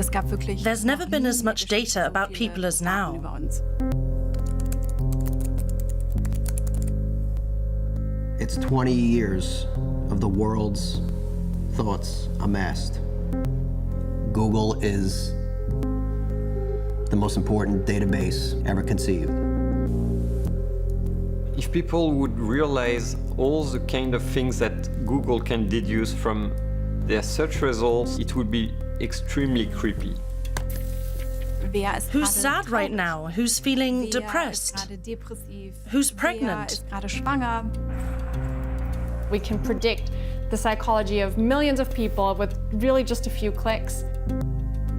There's never been as much data about people as now. It's 20 years of the world's thoughts amassed. Google is the most important database ever conceived. If people would realize all the kind of things that Google can deduce from their search results, it would be extremely creepy. Who's sad right now? Who's feeling depressed? Who's pregnant? We can predict the psychology of millions of people with really just a few clicks.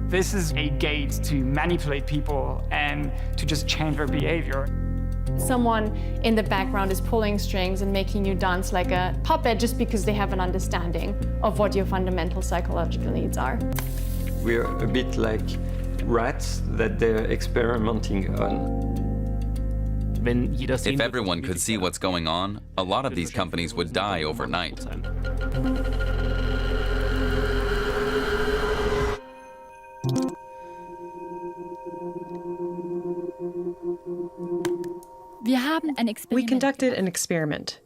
This is a gate to manipulate people and to just change their behavior. Someone in the background is pulling strings and making you dance like a puppet just because they have an understanding of what your fundamental psychological needs are. We're a bit like rats that they're experimenting on. If everyone could see what's going on, a lot of these companies would die overnight. We conducted an experiment.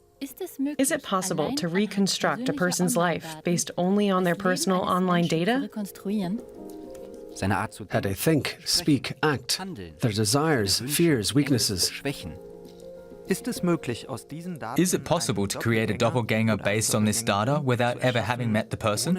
Is it possible to reconstruct a person's life based only on their personal online data? How they think, speak, act, their desires, fears, weaknesses. Is it possible to create a doppelganger based on this data without ever having met the person?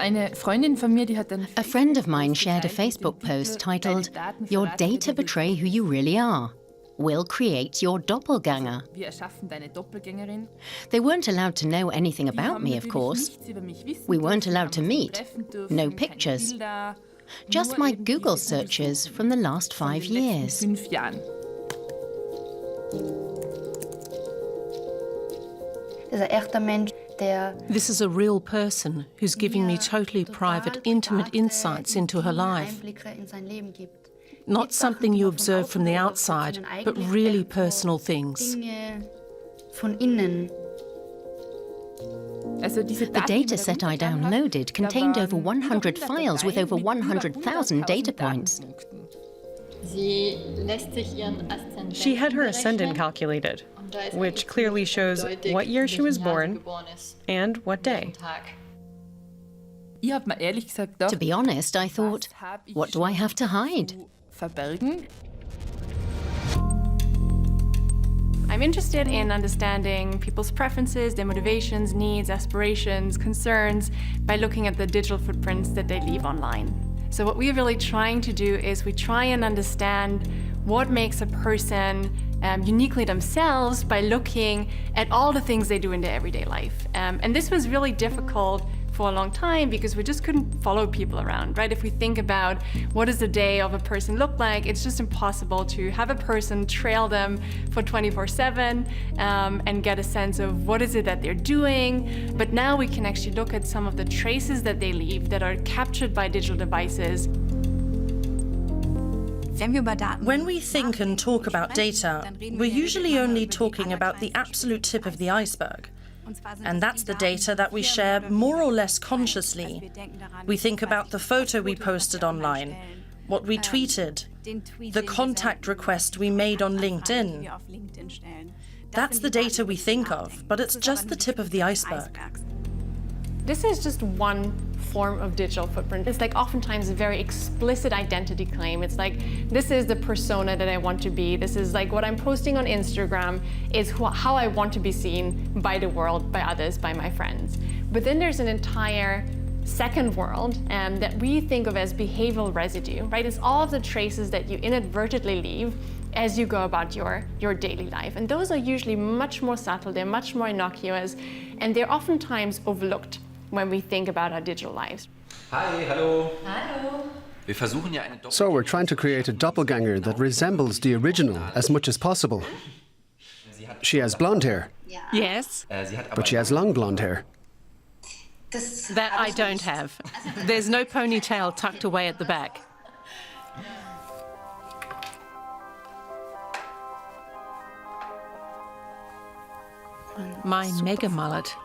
A friend of mine shared a Facebook post titled, "Your data betray who you really are. We'll create your doppelganger." They weren't allowed to know anything about me, of course. We weren't allowed to meet. No pictures. Just my Google searches from the last 5 years. This is a real person who's giving me totally private, intimate insights into her life. Not something you observe from the outside, but really personal things. The data set I downloaded contained over 100 files with over 100,000 data points. She had her ascendant calculated, which clearly shows what year she was born and what day. To be honest, I thought, what do I have to hide? I'm interested in understanding people's preferences, their motivations, needs, aspirations, concerns by looking at the digital footprints that they leave online. So what we're really trying to do is we try and understand what makes a person uniquely themselves by looking at all the things they do in their everyday life. And this was really difficult for a long time because we just couldn't follow people around, right? If we think about what does the day of a person look like, it's just impossible to have a person trail them for 24/7 and get a sense of what is it that they're doing. But now we can actually look at some of the traces that they leave that are captured by digital devices. When we think and talk about data, we're usually only talking about the absolute tip of the iceberg. And that's the data that we share more or less consciously. We think about the photo we posted online, what we tweeted, the contact request we made on LinkedIn. That's the data we think of, but it's just the tip of the iceberg. This is just one form of digital footprint. It's like oftentimes a very explicit identity claim. It's like, this is the persona that I want to be. This is like what I'm posting on Instagram is how I want to be seen by the world, by others, by my friends. But then there's an entire second world that we think of as behavioral residue, right? It's all of the traces that you inadvertently leave as you go about your daily life. And those are usually much more subtle, they're much more innocuous, and they're oftentimes overlooked when we think about our digital lives. Hi, hello. Hello. So we're trying to create a doppelganger that resembles the original as much as possible. She has blonde hair. Yes. But she has long blonde hair. That I don't have. There's no ponytail tucked away at the back. My mega mullet.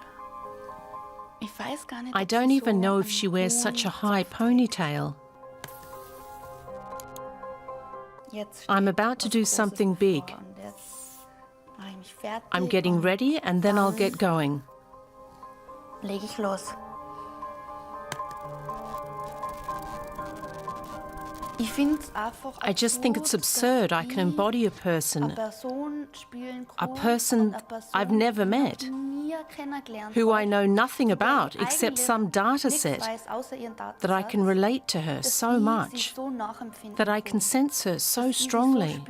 I don't even know if she wears such a high ponytail. I'm about to do something big. I'm getting ready and then I'll get going. I just think it's absurd I can embody a person I've never met, who I know nothing about except some data set, that I can relate to her so much, that I can sense her so strongly.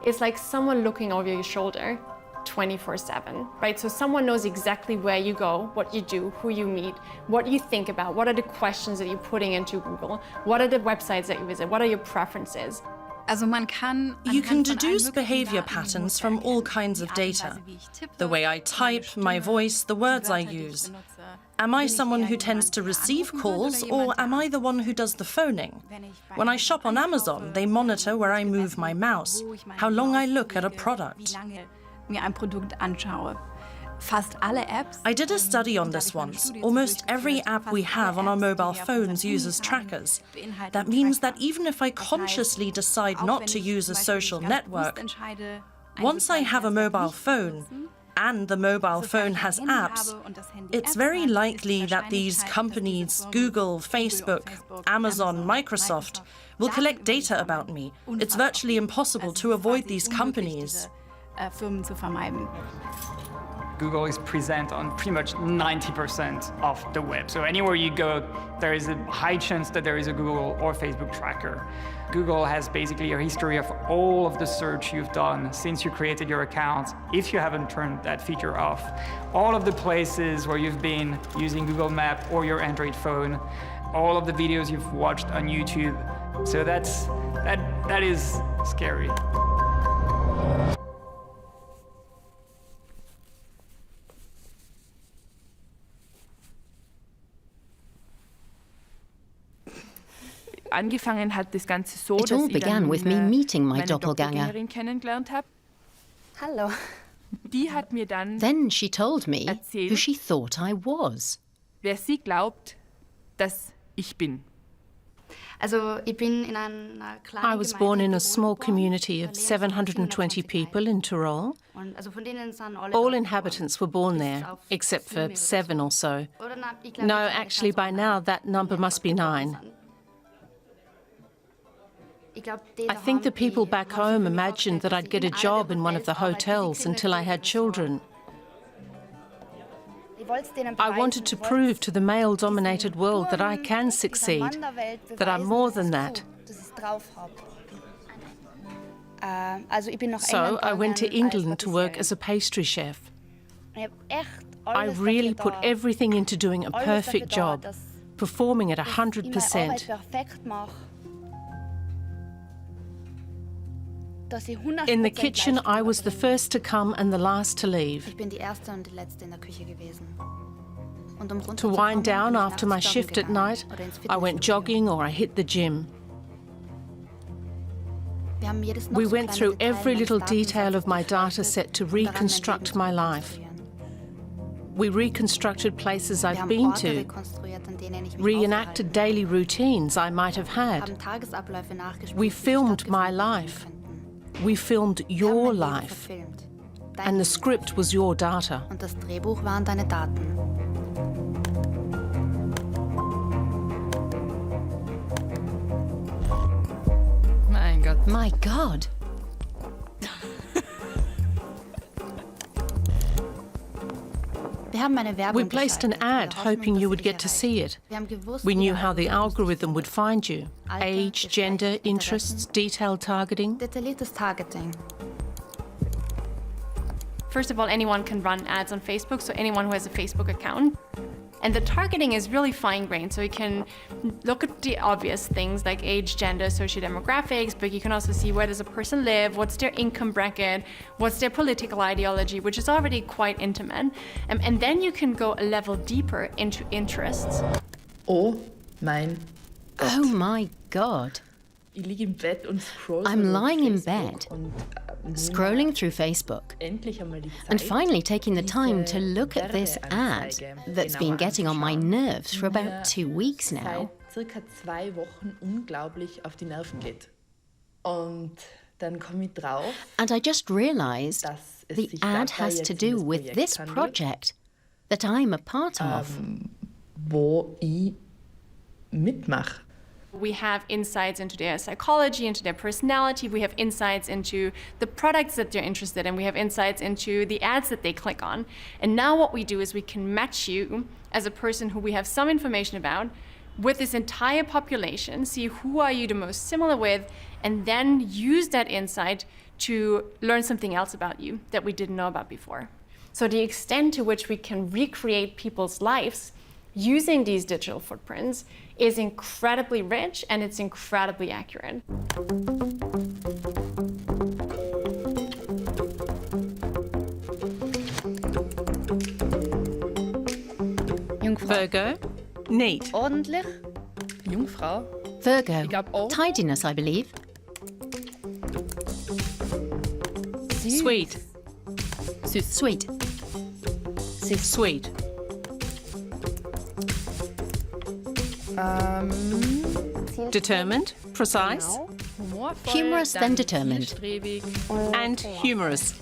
It's like someone looking over your shoulder 24/7, right? So someone knows exactly where you go, what you do, who you meet, what you think about, what are the questions that you're putting into Google, what are the websites that you visit, what are your preferences. You can deduce behavior patterns from all kinds of data. The way I type, my voice, the words I use. Am I someone who tends to receive calls, or am I the one who does the phoning? When I shop on Amazon, they monitor where I move my mouse, how long I look at a product. I did a study on this once. Almost every app we have on our mobile phones uses trackers. That means that even if I consciously decide not to use a social network, once I have a mobile phone, and the mobile phone has apps, it's very likely that these companies, Google, Facebook, Amazon, Microsoft, will collect data about me. It's virtually impossible to avoid these companies. Google is present on pretty much 90% of the web. So anywhere you go, there is a high chance that there is a Google or Facebook tracker. Google has basically a history of all of the search you've done since you created your account, if you haven't turned that feature off. All of the places where you've been using Google Maps or your Android phone, all of the videos you've watched on YouTube. So that is scary. It all began with me meeting my doppelganger. Hallo. Then she told me who she thought I was. Wer sie glaubt, dass ich bin. I was born in a small community of 720 people in Tyrol. All inhabitants were born there, except for 7 or so. No, actually, by now that number must be 9. I think the people back home imagined that I'd get a job in one of the hotels until I had children. I wanted to prove to the male-dominated world that I can succeed, that I'm more than that. So I went to England to work as a pastry chef. I really put everything into doing a perfect job, performing at 100%. In the kitchen, I was the first to come and the last to leave. To wind down after my shift at night, I went jogging or I hit the gym. We went through every little detail of my data set to reconstruct my life. We reconstructed places I've been to, reenacted daily routines I might have had. We filmed my life. We filmed your life. And the script was your data. My God. We placed an ad hoping you would get to see it. We knew how the algorithm would find you. Age, gender, interests, detailed targeting. First of all, anyone can run ads on Facebook, so anyone who has a Facebook account. And the targeting is really fine-grained, so you can look at the obvious things like age, gender, sociodemographics, but you can also see where does a person live, what's their income bracket, what's their political ideology, which is already quite intimate. And then you can go a level deeper into interests. Oh mein Gott. Oh my God. I'm lying in bed scrolling through Facebook, and finally taking the time to look at this ad that's been getting on my nerves for about 2 weeks now. Circa 2 Wochen unglaublich auf die Nerven geht. Und dann komme ich drauf, and I just realized the ad has to do with this project that I'm a part of. Wo ich mitmache. We have insights into their psychology, into their personality. We have insights into the products that they're interested in. We have insights into the ads that they click on. And now what we do is we can match you as a person who we have some information about with this entire population, see who are you the most similar with, and then use that insight to learn something else about you that we didn't know about before. So the extent to which we can recreate people's lives using these digital footprints is incredibly rich and it's incredibly accurate. Virgo, neat. Ordentlich. Jungfrau. Virgo, tidiness, I believe. Sweet. Sweet. Sweet. Determined, precise, Humorous then determined. and humorous.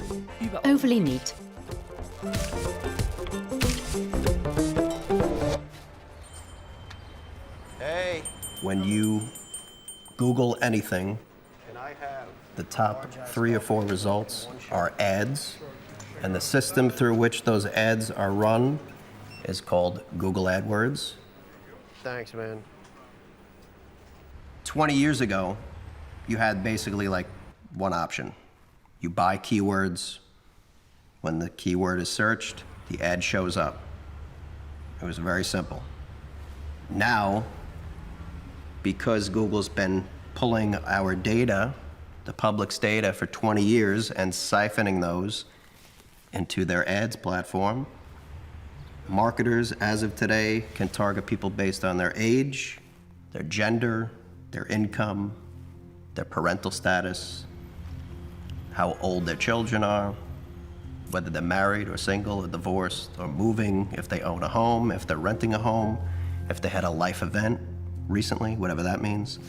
Overly neat. When you Google anything, the top 3 or 4 results are ads, and the system through which those ads are run is called Google AdWords. Thanks, man. 20 years ago, you had basically like one option. You buy keywords. When the keyword is searched, the ad shows up. It was very simple. Now, because Google's been pulling our data, the public's data, for 20 years and siphoning those into their ads platform, marketers, as of today, can target people based on their age, their gender, their income, their parental status, how old their children are, whether they're married or single or divorced or moving, if they own a home, if they're renting a home, if they had a life event recently, whatever that means.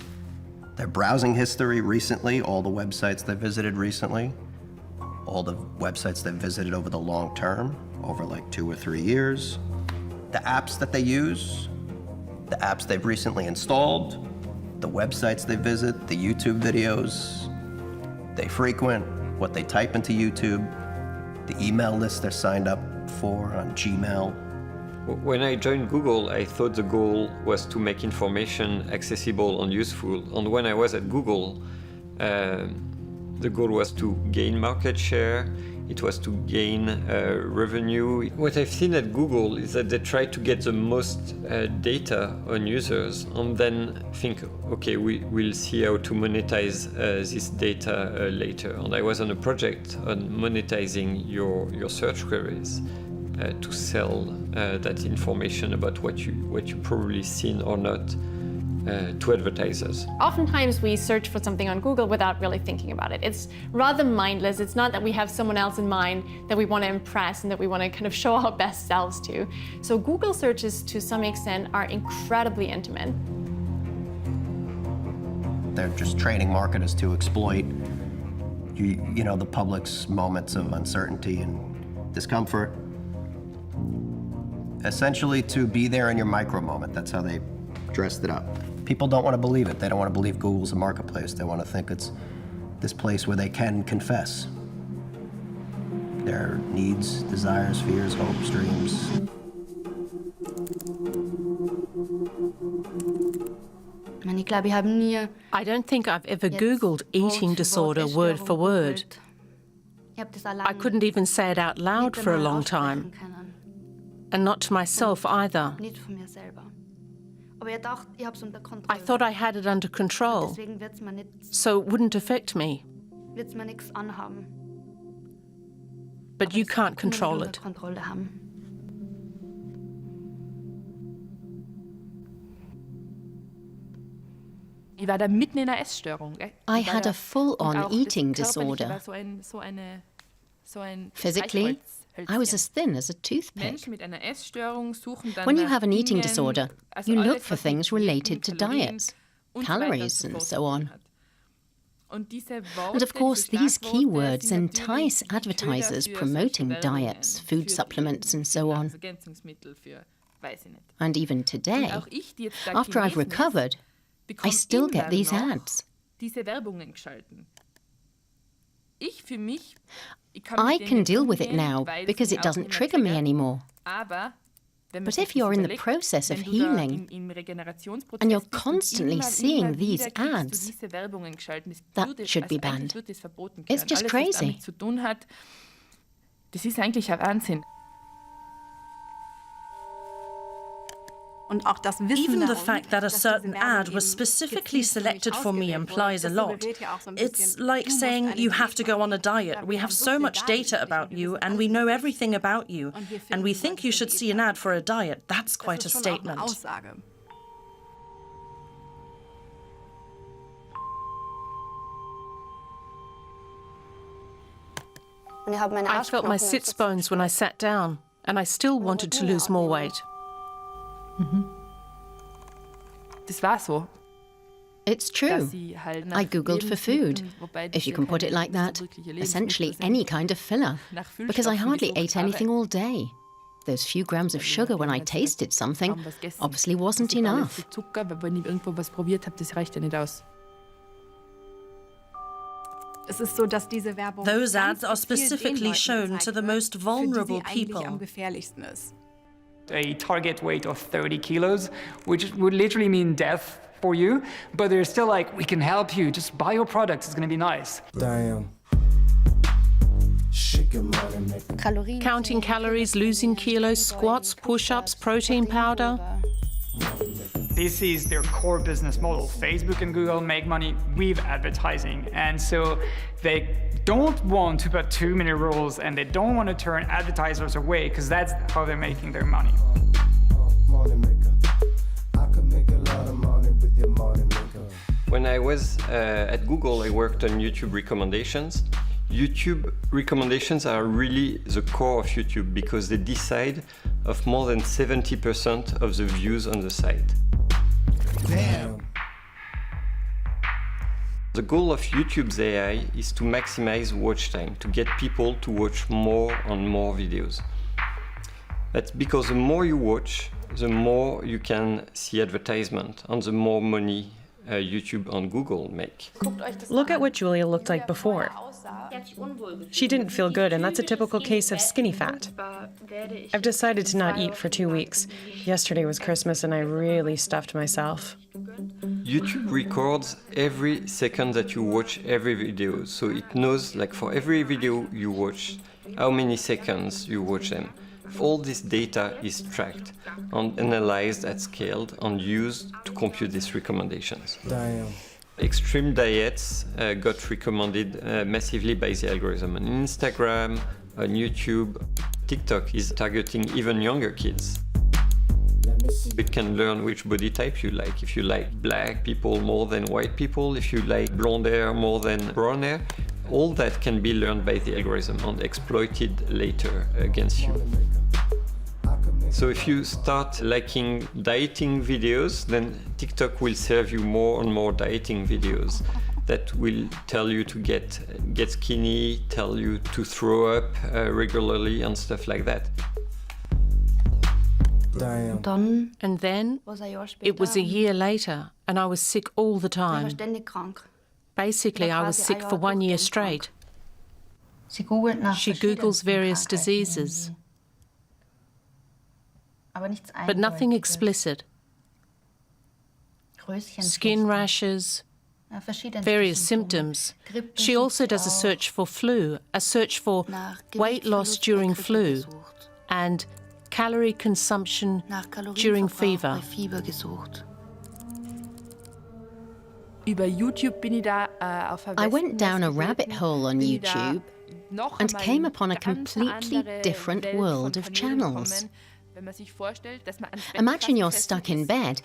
Their browsing history recently, all the websites they visited recently, all the websites they visited over the long term, over like 2 or 3 years, the apps that they use, the apps they've recently installed, the websites they visit, the YouTube videos they frequent, what they type into YouTube, the email list they're signed up for on Gmail. When I joined Google, I thought the goal was to make information accessible and useful. And when I was at Google, the goal was to gain market share. It was to gain revenue. What I've seen at Google is that they try to get the most data on users and then think, okay, we'll see how to monetize this data later. And I was on a project on monetizing your search queries to sell that information about what you probably seen or not to advertisers. Oftentimes we search for something on Google without really thinking about it. It's rather mindless. It's not that we have someone else in mind that we want to impress and that we want to kind of show our best selves to. So Google searches, to some extent, are incredibly intimate. They're just training marketers to exploit, you know, the public's moments of uncertainty and discomfort. Essentially to be there in your micro moment. That's how they dressed it up. People don't want to believe it. They don't want to believe Google's a marketplace. They want to think it's this place where they can confess their needs, desires, fears, hopes, dreams. I don't think I've ever Googled eating disorder word for word. I couldn't even say it out loud for a long time. And not to myself either. I thought I had it under control, so it wouldn't affect me. But you can't control it. Ich war da mitten in einer Essstörung. I had a full-on eating disorder. Physically, I was as thin as a toothpick. When you have an eating disorder, you look for things related to diets, calories, and so on. And of course, these keywords entice advertisers promoting diets, food supplements, and so on. And even today, after I've recovered, I still get these ads. I can deal with it now because it doesn't trigger me anymore. But if you're in the process of healing and you're constantly seeing these ads, that should be banned. It's just crazy. Das ist eigentlich ein Wahnsinn. Even the fact that a certain ad was specifically selected for me implies a lot. It's like saying you have to go on a diet. We have so much data about you and we know everything about you, and we think you should see an ad for a diet. That's quite a statement. I felt my sits bones when I sat down, and I still wanted to lose more weight. Das war so. It's true. I googled for food, if you can put it like that, essentially any kind of filler, because I hardly ate anything all day. Those few grams of sugar when I tasted something obviously wasn't enough. Those ads are specifically shown to the most vulnerable people. A target weight of 30 kilos, which would literally mean death for you, but they're still like, we can help you, just buy your products, it's gonna be nice. Damn. Counting calories, losing kilos, squats, push-ups, protein powder. This is their core business model. Facebook and Google make money with advertising, and so they don't want to put too many rules, and they don't want to turn advertisers away, because that's how they're making their money. When I was at Google, I worked on YouTube recommendations. YouTube recommendations are really the core of YouTube because they decide of more than 70% of the views on the site. Damn. The goal of YouTube's AI is to maximize watch time, to get people to watch more and more videos. That's because the more you watch, the more you can see advertisement and the more money YouTube and Google make. Look at what Julia looked like before. She didn't feel good, and that's a typical case of skinny fat. I've decided to not eat for 2 weeks. Yesterday was Christmas, and I really stuffed myself. YouTube records every second that you watch every video, so it knows, like for every video you watch, how many seconds you watch them. All this data is tracked and analyzed at scale and used to compute these recommendations. Damn. Extreme diets got recommended massively by the algorithm on Instagram, on YouTube. TikTok is targeting even younger kids. It can learn which body type you like. If you like black people more than white people, if you like blonde hair more than brown hair, all that can be learned by the algorithm and exploited later against you. So if you start liking dieting videos, then TikTok will serve you more and more dieting videos that will tell you to get skinny, tell you to throw up regularly and stuff like that. Damn. And then, it was a year later, and I was sick all the time. Basically, I was sick for 1 year straight. She Googles various diseases, but nothing explicit. Skin rashes, various symptoms. She also does a search for flu, a search for weight loss during flu, and calorie consumption during fever. I went down a rabbit hole on YouTube and came upon a completely different world of channels. Imagine you're stuck in bed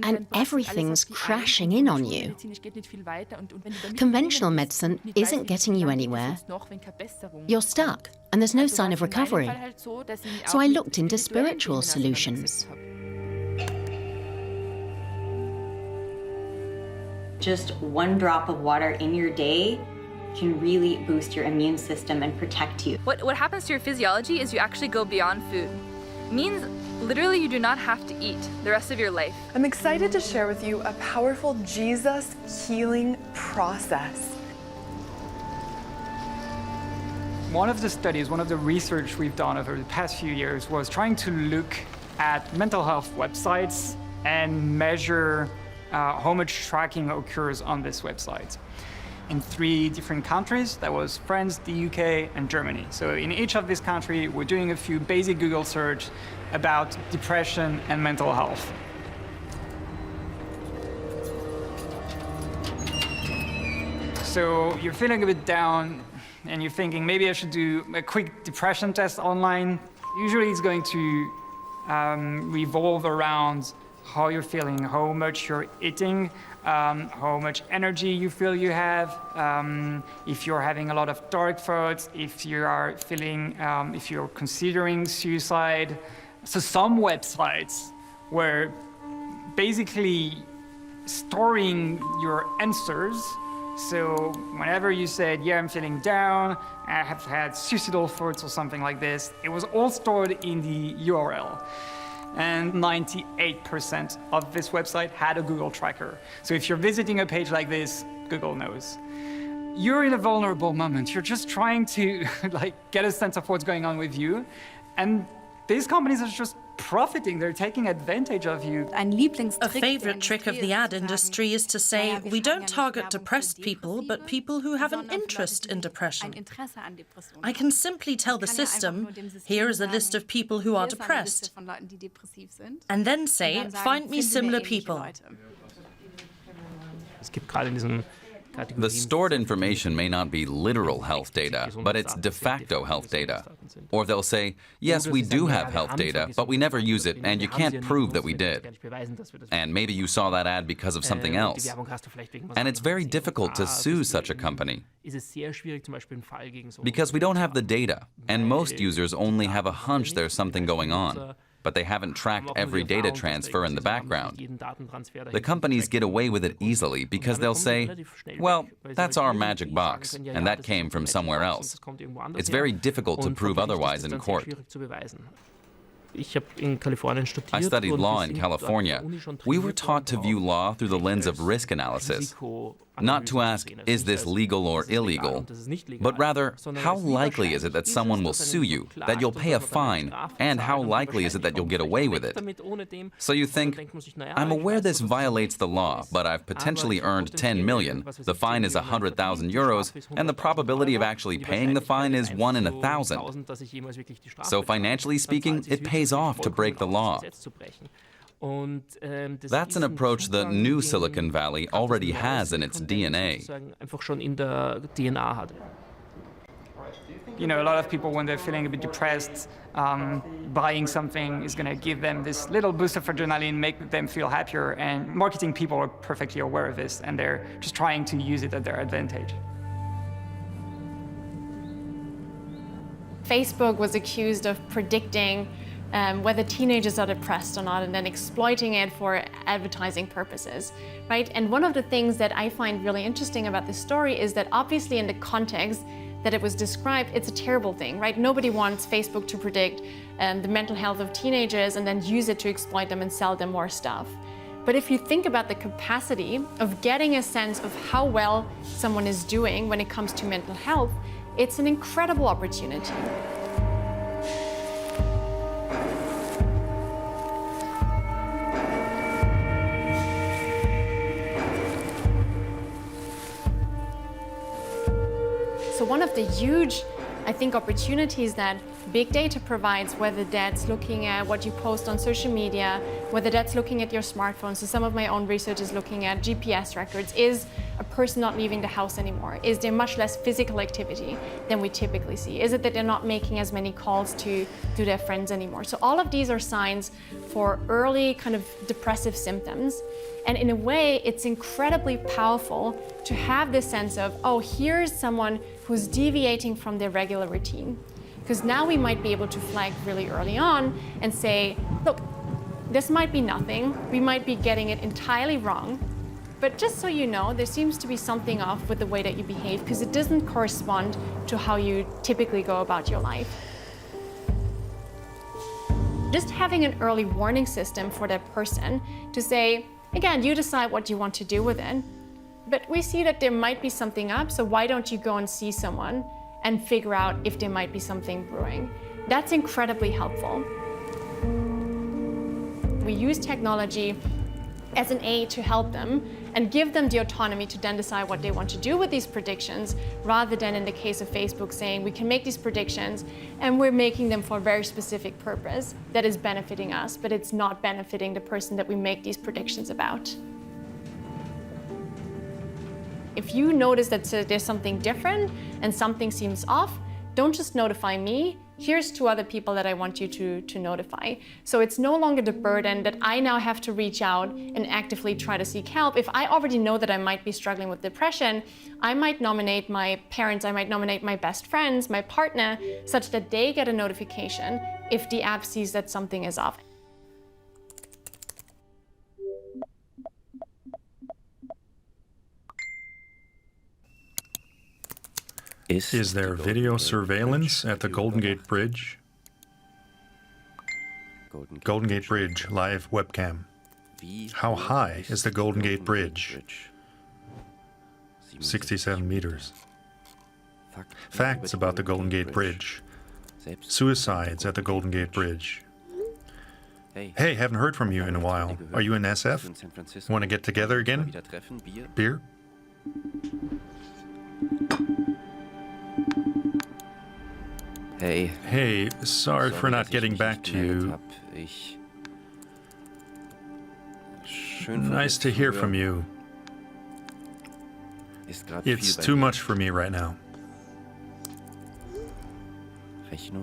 and everything's crashing in on you. Conventional medicine isn't getting you anywhere. You're stuck, and there's no sign of recovery. So I looked into spiritual solutions. Just one drop of water in your day can really boost your immune system and protect you. What happens to your physiology is you actually go beyond food. It means literally you do not have to eat the rest of your life. I'm excited to share with you a powerful Jesus healing process. One of the studies, one of the research we've done over the past few years was trying to look at mental health websites and measure how much tracking occurs on these websites. In 3 different countries, that was France, the UK, and Germany. So in each of these countries, we're doing a few basic Google search about depression and mental health. So you're feeling a bit down, and you're thinking, maybe I should do a quick depression test online. Usually it's going to revolve around how you're feeling, how much you're eating, how much energy you feel you have, if you're having a lot of dark thoughts, if you are feeling, if you're considering suicide. So some websites were basically storing your answers. So whenever you said, yeah, I'm feeling down, I have had suicidal thoughts or something like this, it was all stored in the URL. And 98% of this website had a Google tracker. So if you're visiting a page like this, Google knows. You're in a vulnerable moment. You're just trying to get a sense of what's going on with you. And these companies are just profiting. They're taking advantage of you. A favorite trick of the ad industry is to say, we don't target depressed people, but people who have an interest in depression. I can simply tell the system, here is a list of people who are depressed, and then say, find me similar people. The stored information may not be literal health data, but it's de facto health data. Or they'll say, yes, we do have health data, but we never use it, and you can't prove that we did. And maybe you saw that ad because of something else. And it's very difficult to sue such a company. Because we don't have the data, and most users only have a hunch there's something going on, but they haven't tracked every data transfer in the background. The companies get away with it easily because they'll say, well, that's our magic box, and that came from somewhere else. It's very difficult to prove otherwise in court. I studied law in California. We were taught to view law through the lens of risk analysis, not to ask, is this legal or illegal, but rather, how likely is it that someone will sue you, that you'll pay a fine, and how likely is it that you'll get away with it? So you think, I'm aware this violates the law, but I've potentially earned 10 million, the fine is 100,000 euros, and the probability of actually paying the fine is 1 in 1,000. So financially speaking, it pays off to break the law. That's an approach the new Silicon Valley already has in its DNA. You know, a lot of people, when they're feeling a bit depressed, buying something is going to give them this little boost of adrenaline, make them feel happier, and marketing people are perfectly aware of this, and they're just trying to use it at their advantage. Facebook was accused of predicting whether teenagers are depressed or not, and then exploiting it for advertising purposes, right? And one of the things that I find really interesting about this story is that obviously in the context that it was described, it's a terrible thing, right? Nobody wants Facebook to predict the mental health of teenagers and then use it to exploit them and sell them more stuff. But if you think about the capacity of getting a sense of how well someone is doing when it comes to mental health, it's an incredible opportunity. So one of the huge, I think, opportunities that big data provides, whether that's looking at what you post on social media, whether that's looking at your smartphone. So some of my own research is looking at GPS records. Is a person not leaving the house anymore? Is there much less physical activity than we typically see? Is it that they're not making as many calls to their friends anymore? So all of these are signs for early kind of depressive symptoms. And in a way, it's incredibly powerful to have this sense of, oh, here's someone who's deviating from their regular routine. Because now we might be able to flag really early on and say, look, this might be nothing. We might be getting it entirely wrong. But just so you know, there seems to be something off with the way that you behave because it doesn't correspond to how you typically go about your life. Just having an early warning system for that person to say, again, you decide what you want to do with it, but we see that there might be something up, so why don't you go and see someone and figure out if there might be something brewing? That's incredibly helpful. We use technology as an aid to help them and give them the autonomy to then decide what they want to do with these predictions, rather than in the case of Facebook saying we can make these predictions and we're making them for a very specific purpose that is benefiting us, but it's not benefiting the person that we make these predictions about. If you notice that there's something different and something seems off, don't just notify me. Here's 2 other people that I want you to notify. So it's no longer the burden that I now have to reach out and actively try to seek help. If I already know that I might be struggling with depression, I might nominate my parents, I might nominate my best friends, my partner, such that they get a notification if the app sees that something is off. Is there video surveillance at the Golden Gate Bridge? Golden Gate Bridge live webcam. How high is the Golden Gate Bridge? 67 meters. Facts about the Golden Gate Bridge. Suicides at the Golden Gate Bridge. Hey, haven't heard from you in a while. Are you in SF? Want to get together again? Beer? Hey, sorry for not getting back to you. Nice to hear from you. It's too much for me right now.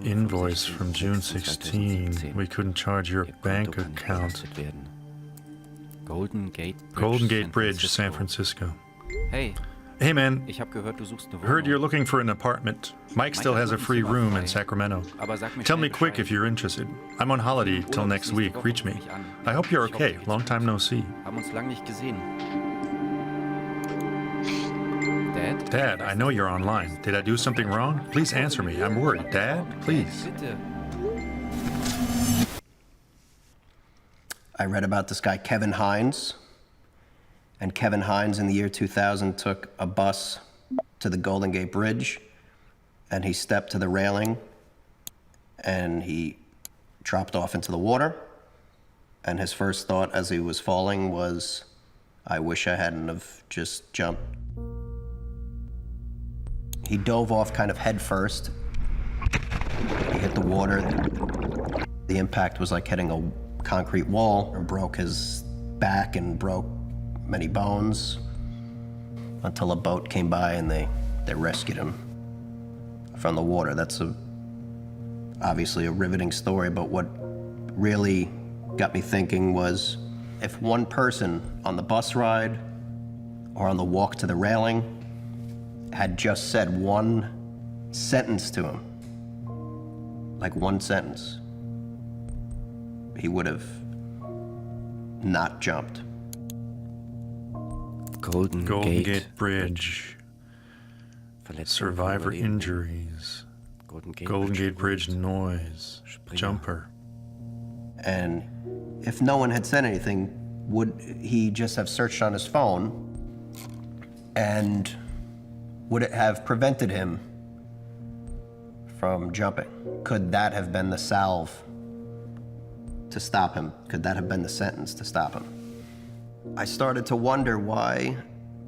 Invoice from June 16. We couldn't charge your bank account. Golden Gate Bridge, San Francisco. Hey man, heard you're looking for an apartment. Mike still has a free room in Sacramento. Tell me quick if you're interested. I'm on holiday till next week. Reach me. I hope you're okay. Long time no see. Dad, I know you're online. Did I do something wrong? Please answer me. I'm worried. Dad, please. I read about this guy, Kevin Hines. And Kevin Hines in the year 2000 took a bus to the Golden Gate Bridge and he stepped to the railing and he dropped off into the water. And his first thought as he was falling was, I wish I hadn't have just jumped. He dove off kind of head first. He hit the water. The impact was like hitting a concrete wall, and broke his back and broke many bones until a boat came by and they rescued him from the water. That's obviously a riveting story, but what really got me thinking was if one person on the bus ride or on the walk to the railing had just said one sentence to him, like one sentence, he would have not jumped. Golden Gate Bridge. Survivor injuries. Golden Gate Bridge noise. Jumper. And if no one had said anything, would he just have searched on his phone? And would it have prevented him from jumping? Could that have been the salve to stop him? Could that have been the sentence to stop him? I started to wonder why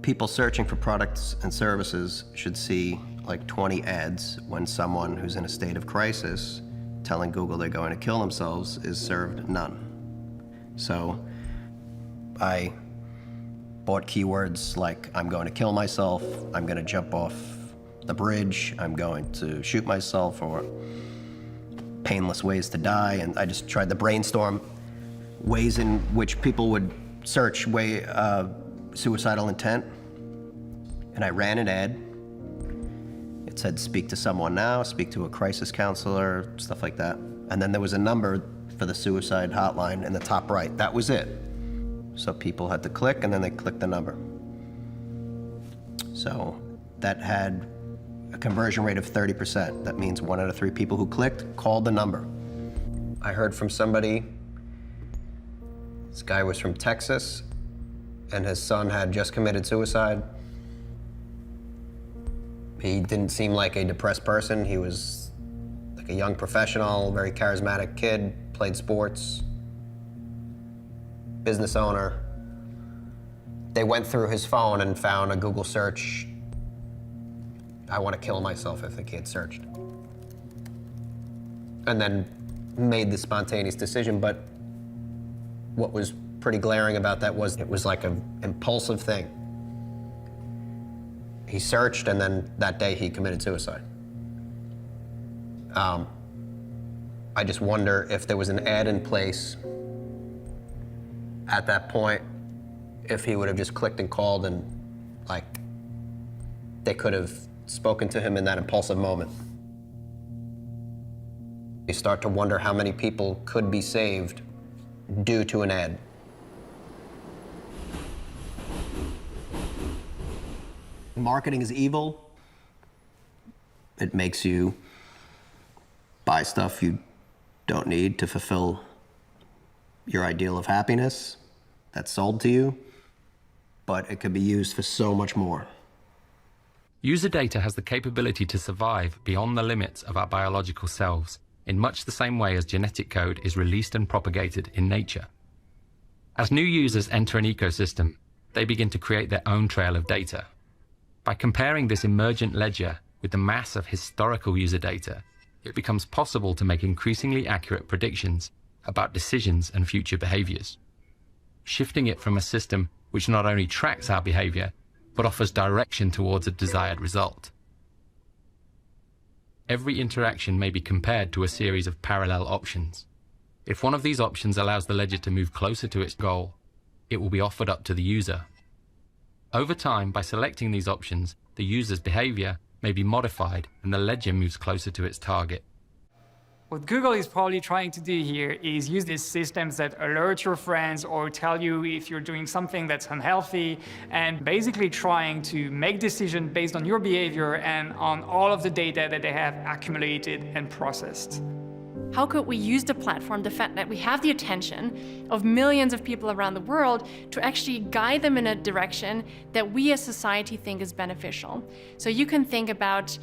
people searching for products and services should see like 20 ads when someone who's in a state of crisis telling Google they're going to kill themselves is served none. So I bought keywords like I'm going to kill myself, I'm going to jump off the bridge, I'm going to shoot myself, or painless ways to die, and I just tried to brainstorm ways in which people would search suicidal intent. And I ran an ad. It said, speak to someone now, speak to a crisis counselor, stuff like that. And then there was a number for the suicide hotline in the top right. That was it. So people had to click, and then they clicked the number. So that had a conversion rate of 30%. That means 1 out of 3 people who clicked called the number. I heard from somebody, this guy was from Texas, and his son had just committed suicide. He didn't seem like a depressed person. He was like a young professional, very charismatic kid, played sports, business owner. They went through his phone and found a Google search, I want to kill myself, I think he had searched. And then made the spontaneous decision, but what was pretty glaring about that was it was like an impulsive thing. He searched, and then that day he committed suicide. I just wonder if there was an ad in place at that point, if he would have just clicked and called, and like they could have spoken to him in that impulsive moment. You start to wonder how many people could be saved due to an ad. Marketing is evil. It makes you buy stuff you don't need to fulfill your ideal of happiness that's sold to you, but it could be used for so much more. User data has the capability to survive beyond the limits of our biological selves, in much the same way as genetic code is released and propagated in nature. As new users enter an ecosystem, they begin to create their own trail of data. By comparing this emergent ledger with the mass of historical user data, it becomes possible to make increasingly accurate predictions about decisions and future behaviors, shifting it from a system which not only tracks our behavior, but offers direction towards a desired result. Every interaction may be compared to a series of parallel options. If one of these options allows the ledger to move closer to its goal, it will be offered up to the user. Over time, by selecting these options, the user's behavior may be modified and the ledger moves closer to its target. What Google is probably trying to do here is use these systems that alert your friends or tell you if you're doing something that's unhealthy, and basically trying to make decisions based on your behavior and on all of the data that they have accumulated and processed. How could we use the platform, the fact that we have the attention of millions of people around the world, to actually guide them in a direction that we as society think is beneficial? So you can think about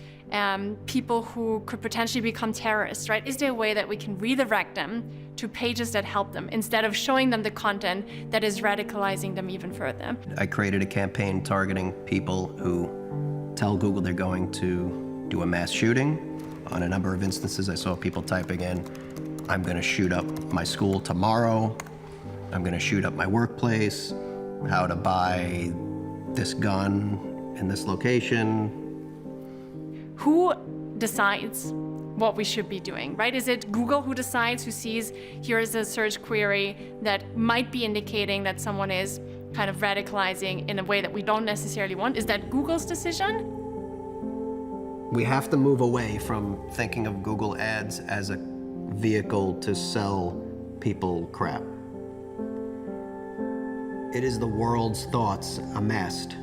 people who could potentially become terrorists, right? Is there a way that we can redirect them to pages that help them instead of showing them the content that is radicalizing them even further? I created a campaign targeting people who tell Google they're going to do a mass shooting. On a number of instances, I saw people typing in, I'm going to shoot up my school tomorrow, I'm going to shoot up my workplace, how to buy this gun in this location. Who decides what we should be doing, right? Is it Google who decides, who sees, here is a search query that might be indicating that someone is kind of radicalizing in a way that we don't necessarily want? Is that Google's decision? We have to move away from thinking of Google Ads as a vehicle to sell people crap. It is the world's thoughts amassed.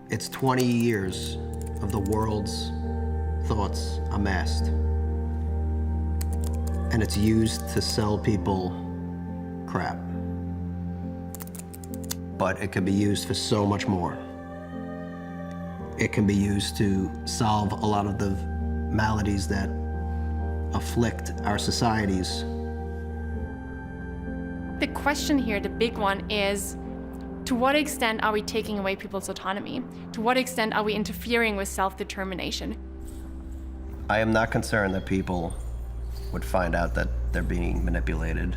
It's 20 years of the world's thoughts amassed. And it's used to sell people crap. But it can be used for so much more. It can be used to solve a lot of the maladies that afflict our societies. The question here, the big one, is to what extent are we taking away people's autonomy? To what extent are we interfering with self-determination? I am not concerned that people would find out that they're being manipulated,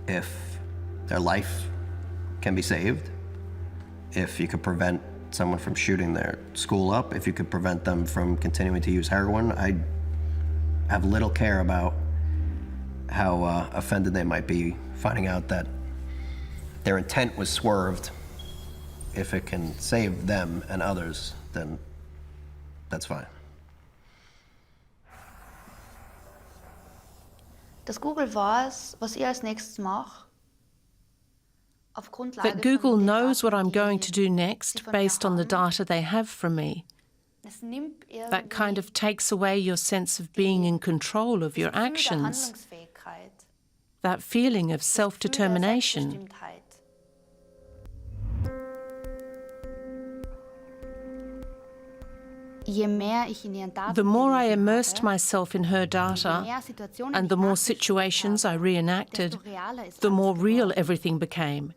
if their life can be saved, if you could prevent someone from shooting their school up, if you could prevent them from continuing to use heroin, I have little care about how offended they might be finding out that their intent was swerved. If it can save them and others, then that's fine. Dass Google weiß, was ich als nächstes mache. That Google knows what I'm going to do next based on the data they have from me. That kind of takes away your sense of being in control of your actions. That feeling of self-determination. The more I immersed myself in her data, and the more situations I reenacted, the more real everything became.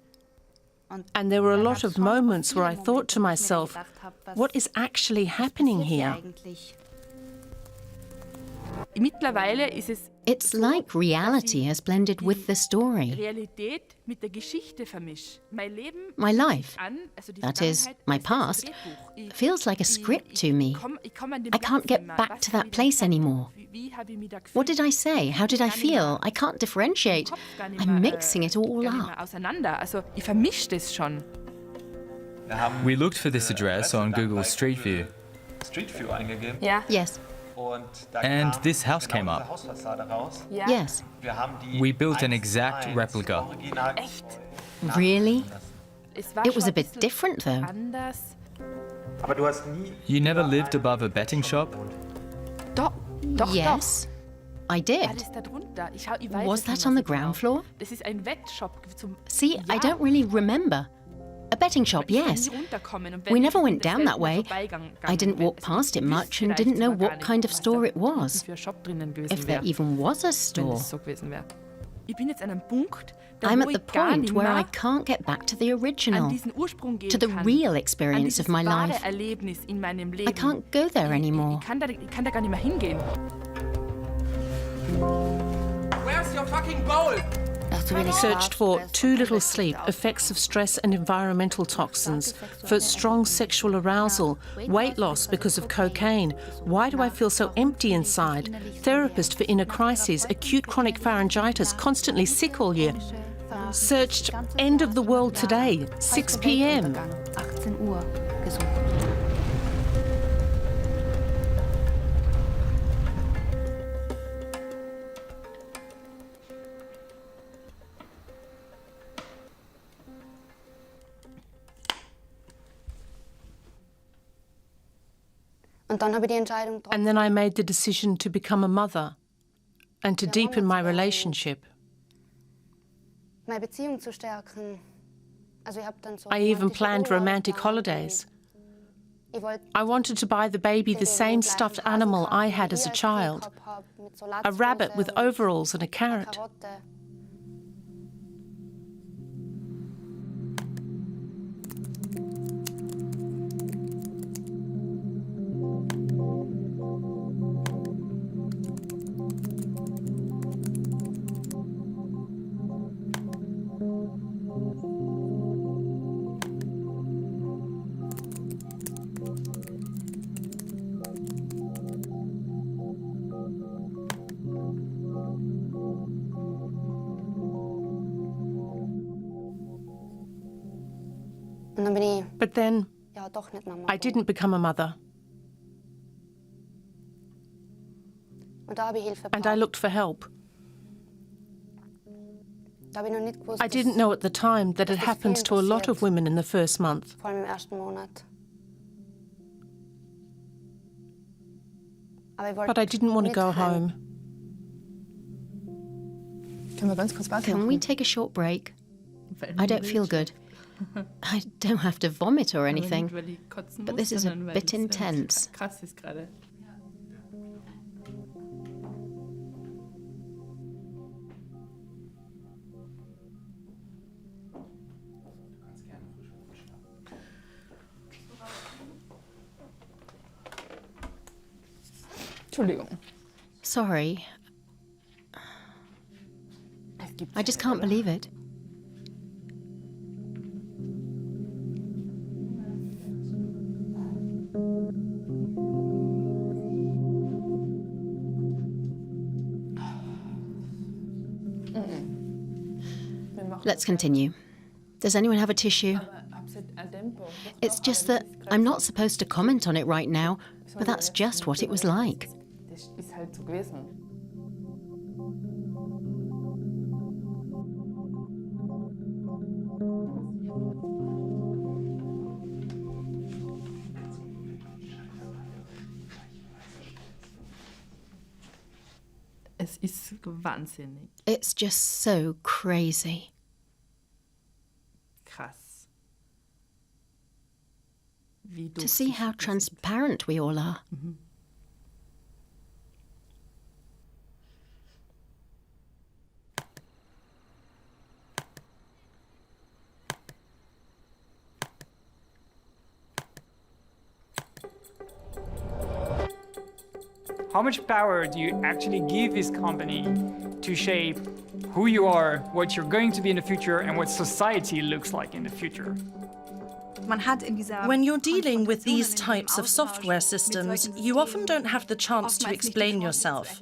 And there were a lot of moments where I thought to myself, what is actually happening here? It's like reality has blended with the story. My life, that is, my past, feels like a script to me. I can't get back to that place anymore. What did I say? How did I feel? I can't differentiate. I'm mixing it all up. We looked for this address on Google Street View. Yes. And this house came up. Yes. We built an exact replica. Really? It was a bit different, though. You never lived above a betting shop? Yes, I did. Was that on the ground floor? See, I don't really remember. A betting shop, yes. We never went down that way. I didn't walk past it much and didn't know what kind of store it was. If there even was a store. I'm at the point where I can't get back to the original, to the real experience of my life. I can't go there anymore. Where's your fucking bowl? Searched for too little sleep, effects of stress and environmental toxins, for strong sexual arousal, weight loss because of cocaine, why do I feel so empty inside, therapist for inner crises, acute chronic pharyngitis, constantly sick all year. Searched end of the world today, 6 p.m. And then I made the decision to become a mother and to deepen my relationship. I even planned romantic holidays. I wanted to buy the baby the same stuffed animal I had as a child, a rabbit with overalls and a carrot. But then, I didn't become a mother. And I looked for help. I didn't know at the time that it happens to a lot of women in the first month. But I didn't want to go home. Can we take a short break? I don't feel good. I don't have to vomit or anything, but this is a bit intense. Entschuldigung. Sorry, I just can't believe it. Let's continue. Does anyone have a tissue? It's just that I'm not supposed to comment on it right now, but that's just what it was like. Es ist wahnsinnig. It's just so crazy. Krass. To see how transparent we all are. How much power do you actually give this company to shape who you are, what you're going to be in the future, and what society looks like in the future? When you're dealing with these types of software systems, you often don't have the chance to explain yourself.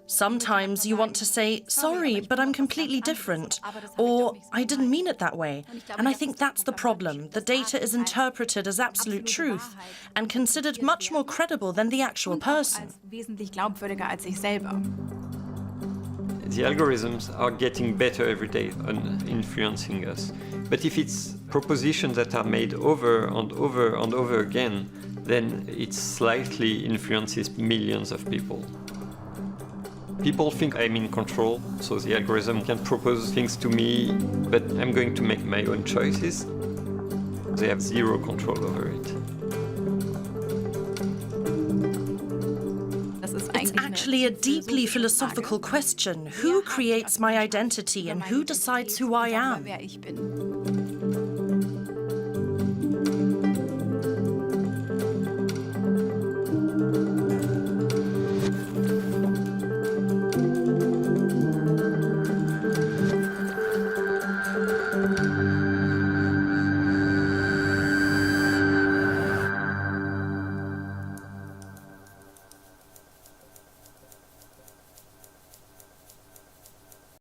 Sometimes you want to say, sorry, but I'm completely different, or I didn't mean it that way. And I think that's the problem. The data is interpreted as absolute truth and considered much more credible than the actual person. The algorithms are getting better every day on influencing us. But if it's propositions that are made over and over and over again, then it slightly influences millions of people. People think I'm in control, so the algorithm can propose things to me, but I'm going to make my own choices. They have zero control over it. It's actually a deeply philosophical question. Who creates my identity and who decides who I am?